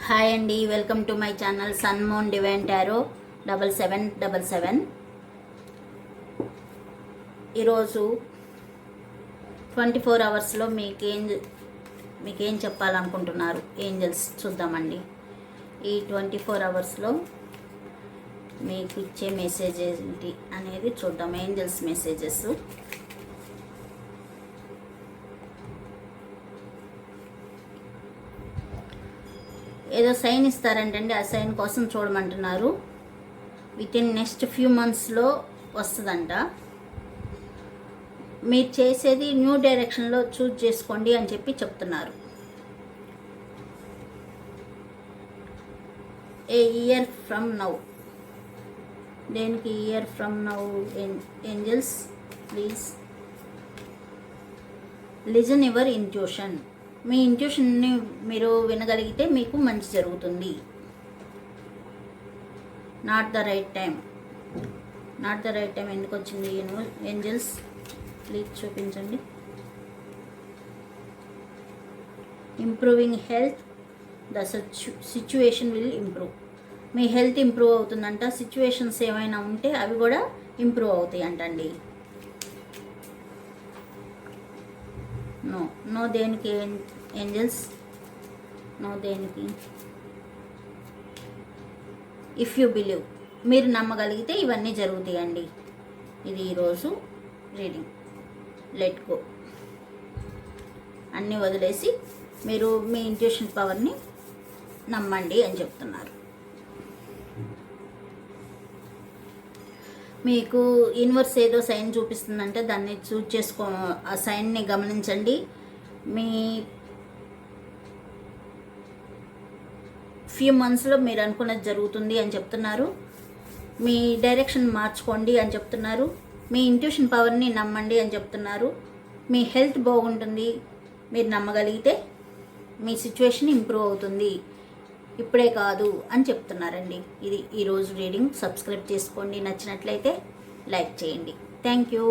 Hi అండి, welcome to my channel sun moon divine tarot 7777. ఈరోజు 24 అవర్స్లో మీకేం చెప్పాలనుకుంటున్నారు ఏంజల్స్ చూద్దామండి. ఈ 24 అవర్స్లో మీకు ఇచ్చే మెసేజ్ ఏంటి అనేది చూద్దాం. Angels messages. ఏదో సైన్ ఇస్తారంటండి, ఆ సైన్ కోసం చూడమంటున్నారు. విత్ ఇన్ నెక్స్ట్ ఫ్యూ మంత్స్లో వస్తుందంట. మీరు చేసేది న్యూ డైరెక్షన్లో చూజ్ చేసుకోండి అని చెప్పి చెప్తున్నారు. A year from now. దేనికి year from now angels? Please listen your intuition. మీ ఇంట్యూషన్ని మీరు వినగలిగితే మీకు మంచి జరుగుతుంది. Not the right time. Not the right time ఎందుకు వచ్చింది ఏంజల్స్? ప్లీజ్ చూపించండి. Improving health. The situation will improve. మీ హెల్త్ ఇంప్రూవ్ అవుతుందంట. సిచ్యువేషన్స్ ఏమైనా ఉంటే అవి కూడా ఇంప్రూవ్ అవుతాయి అంటండి. నో దేనికి ఏంజల్స్? నో దేనికి? If you believe. మీరు నమ్మగలిగితే ఇవన్నీ జరుగుతాయండి. ఇది ఈరోజు రీడింగ్. Let go. అన్నీ వదిలేసి మీరు మీ ఇంట్యూషన్ పవర్ని నమ్మండి అని చెప్తున్నారు. మీకు యూనివర్స్ ఏదో సైన్ చూపిస్తుందంటే దాన్ని చూజ్ చేసుకో. ఆ సైన్ని గమనించండి. మీ ఫ్యూ మంత్స్లో మీరు అనుకున్నది జరుగుతుంది అని చెప్తున్నారు. మీ డైరెక్షన్ మార్చుకోండి అని చెప్తున్నారు. మీ ఇంట్యూషన్ పవర్ని నమ్మండి అని చెప్తున్నారు. మీ హెల్త్ బాగుంటుంది మీరు నమ్మగలిగితే. మీ సిచ్యువేషన్ ఇంప్రూవ్ అవుతుంది ఇప్పుడే కాదు అని చెప్తున్నారండి. ఇది ఈరోజు రీడింగ్. సబ్స్క్రైబ్ చేసుకోండి. నచ్చినట్లయితే లైక్ చేయండి. Thank you.